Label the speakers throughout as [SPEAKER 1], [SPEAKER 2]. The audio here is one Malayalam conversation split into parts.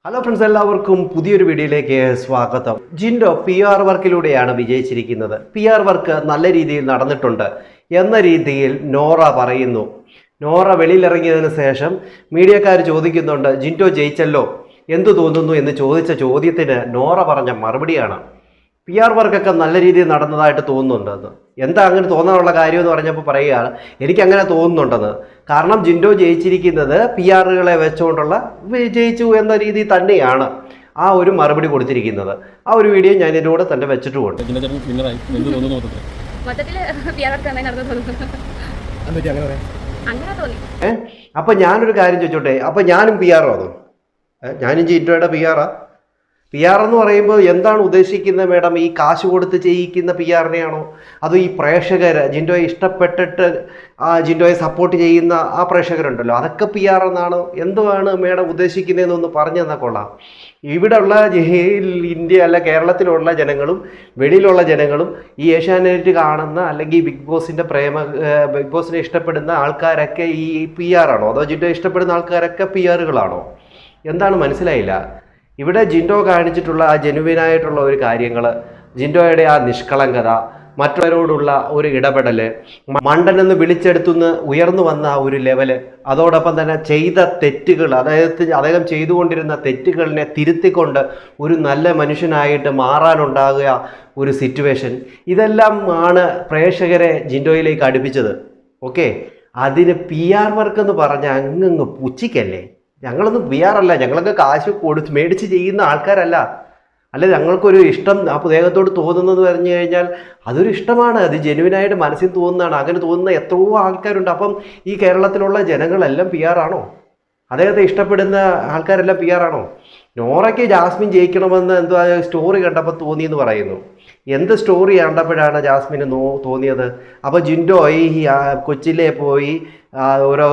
[SPEAKER 1] ഹലോ ഫ്രണ്ട്സ്, എല്ലാവർക്കും പുതിയൊരു വീഡിയോയിലേക്ക് സ്വാഗതം. ജിൻഡോ PR വർക്കിലൂടെയാണ് വിജയിച്ചിരിക്കുന്നത്. PR വർക്ക് നല്ല രീതിയിൽ നടന്നിട്ടുണ്ട് എന്ന രീതിയിൽ നോറ പറയുന്നു. നോറ വെളിയിലിറങ്ങിയതിന് ശേഷം മീഡിയക്കാർ ചോദിക്കുന്നുണ്ട്, ജിൻഡോ ജയിച്ചല്ലോ എന്തു തോന്നുന്നു എന്ന് ചോദിച്ച ചോദ്യത്തിന് നോറ പറഞ്ഞ മറുപടിയാണ് PR വർക്കൊക്കെ നല്ല രീതിയിൽ നടന്നതായിട്ട് തോന്നുന്നുണ്ടെന്ന്. എന്താ അങ്ങനെ തോന്നാനുള്ള കാര്യം എന്ന് പറഞ്ഞപ്പോൾ പറയുകയാണ്, എനിക്കങ്ങനെ തോന്നുന്നുണ്ടെന്ന്. കാരണം ജിൻഡോ ജയിച്ചിരിക്കുന്നത് PR-കളെ വെച്ചുകൊണ്ടുള്ള ജയിച്ചു എന്ന രീതി തന്നെയാണ് ആ ഒരു മറുപടി കൊടുത്തിരിക്കുന്നത്. ആ ഒരു വീഡിയോ ഞാൻ ഇതിൻ്റെ കൂടെ തന്നെ വെച്ചിട്ടുമുണ്ട്. അപ്പൊ ഞാനൊരു കാര്യം ചോദിച്ചോട്ടെ, അപ്പൊ ഞാനും PR ആണോ? ഞാനും ജിൻഡോയുടെ PR എന്ന് പറയുമ്പോൾ എന്താണ് ഉദ്ദേശിക്കുന്നത് മാഡം? ഈ കാശ് കൊടുത്ത് ചെയ്യിക്കുന്ന PR-നെയാണോ, അതോ ഈ പ്രേക്ഷകർ ജിൻഡോയെ ഇഷ്ടപ്പെട്ടിട്ട് ജിൻഡോയെ സപ്പോർട്ട് ചെയ്യുന്ന ആ പ്രേക്ഷകരുണ്ടല്ലോ, അതൊക്കെ PR എന്നാണോ? എന്തുവാണ് മാഡം ഉദ്ദേശിക്കുന്നതെന്നൊന്ന് പറഞ്ഞു തന്നാൽ കൊള്ളാം. ഇവിടെയുള്ള ഇന്ത്യ അല്ല കേരളത്തിലുള്ള ജനങ്ങളും വെളിയിലുള്ള ജനങ്ങളും ഈ ഏഷ്യാനെറ്റ് കാണുന്ന അല്ലെങ്കിൽ ബിഗ് ബോസിനെ ഇഷ്ടപ്പെടുന്ന ആൾക്കാരൊക്കെ ഈ PR ആണോ, അതോ ജിൻഡോ ഇഷ്ടപ്പെടുന്ന ആൾക്കാരൊക്കെ PR-കളാണോ? എന്താണ് മനസ്സിലായില്ല. ഇവിടെ ജിൻഡോ കാണിച്ചിട്ടുള്ള ആ ജെനുവിനായിട്ടുള്ള ഒരു കാര്യങ്ങൾ, ജിൻഡോയുടെ ആ നിഷ്കളങ്കത, മറ്റുള്ളവരോടുള്ള ഒരു ഇടപെടൽ, മണ്ടനെന്ന് വിളിച്ചെടുത്തുനിന്ന് ഉയർന്നു വന്ന ഒരു ലെവല്, അതോടൊപ്പം തന്നെ ചെയ്ത തെറ്റുകൾ, അദ്ദേഹം ചെയ്തുകൊണ്ടിരുന്ന തെറ്റുകളിനെ തിരുത്തിക്കൊണ്ട് ഒരു നല്ല മനുഷ്യനായിട്ട് മാറാനുണ്ടാകുക ഒരു സിറ്റുവേഷൻ, ഇതെല്ലാം ആണ് പ്രേക്ഷകരെ ജിൻഡോയിലേക്ക് അടുപ്പിച്ചത്. ഓക്കെ, അതിന് PR വർക്ക് എന്ന് പറഞ്ഞാൽ അങ്ങ് പുച്ഛിക്കല്ലേ. ഞങ്ങളൊന്നും PR അല്ല, ഞങ്ങളൊക്കെ കാശ് മേടിച്ച് ചെയ്യുന്ന ആൾക്കാരല്ല. അല്ല, ഞങ്ങൾക്കൊരു ഇഷ്ടം ആ ദേഹത്തോട് തോന്നുന്നത് പറഞ്ഞു കഴിഞ്ഞാൽ അതൊരു ഇഷ്ടമാണ്, അത് ജെനുവിനായിട്ട് മനസ്സിൽ തോന്നുന്നതാണ്. അങ്ങനെ തോന്നുന്ന എത്രയോ ആൾക്കാരുണ്ട്. അപ്പം ഈ കേരളത്തിലുള്ള ജനങ്ങളെല്ലാം PR ആണോ? അദ്ദേഹത്തെ ഇഷ്ടപ്പെടുന്ന ആൾക്കാരെല്ലാം PR ആണോ? നോറയ്ക്ക് ജാസ്മിൻ ജയിക്കണമെന്ന് എന്തോ സ്റ്റോറി കണ്ടപ്പോൾ തോന്നിയെന്ന് പറയുന്നു. എന്ത് സ്റ്റോറി കണ്ടപ്പോഴാണ് ജാസ്മിന് തോന്നിയത്? അപ്പോൾ ജിൻഡോ ഈ കൊച്ചിയിലെ പോയി ഓരോ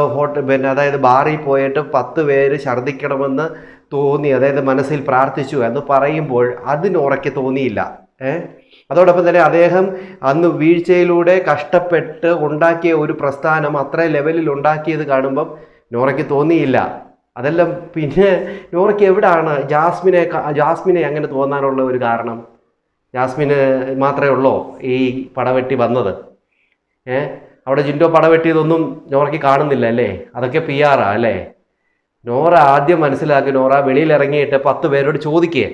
[SPEAKER 1] അതായത് ബാറിൽ പോയിട്ട് 10 പേര് ഛർദ്ദിക്കണമെന്ന് തോന്നി, അതായത് മനസ്സിൽ പ്രാർത്ഥിച്ചു എന്ന് പറയുമ്പോൾ അത് നോറയ്ക്ക് തോന്നിയില്ല. അതോടൊപ്പം തന്നെ അദ്ദേഹം അന്ന് വീഴ്ചയിലൂടെ കഷ്ടപ്പെട്ട് ഉണ്ടാക്കിയ ഒരു പ്രസ്ഥാനം അത്ര ലെവലിൽ ഉണ്ടാക്കിയത് കാണുമ്പം നോറയ്ക്ക് തോന്നിയില്ല. അതെല്ലാം പിന്നെ നോറയ്ക്ക് എവിടാണ് ജാസ്മിനെ അങ്ങനെ തോന്നാനുള്ള ഒരു കാരണം? ജാസ്മിന് മാത്രമേ ഉള്ളോ ഈ പടവെട്ടി വന്നത്? അവിടെ ജിൻഡോ പടവെട്ടിയതൊന്നും നോറയ്ക്ക് കാണുന്നില്ല അല്ലേ? അതൊക്കെ PR അല്ലേ? നോറ ആദ്യം മനസ്സിലാക്കി, നോറ വെളിയിലിറങ്ങിയിട്ട് 10 പേരോട് ചോദിക്കേ,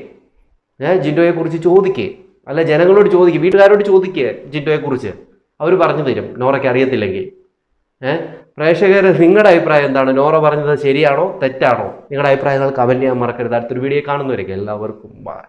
[SPEAKER 1] ജിൻഡോയെക്കുറിച്ച് ചോദിക്കേ, അല്ല ജനങ്ങളോട് ചോദിക്കുക, വീട്ടുകാരോട് ചോദിക്കുക ജിൻഡോയെക്കുറിച്ച്, അവർ പറഞ്ഞു തരും നോറയ്ക്ക് അറിയത്തില്ലെങ്കിൽ. പ്രേക്ഷകർ നിങ്ങളുടെ അഭിപ്രായം എന്താണ്? നോറ പറഞ്ഞത് ശരിയാണോ തെറ്റാണോ? നിങ്ങളുടെ അഭിപ്രായങ്ങൾ കമൻറ്റ് ചെയ്യാൻ മറക്കരുത്. അടുത്തൊരു വീഡിയോ കാണുന്നവരേക്കും എല്ലാവർക്കും ബൈ.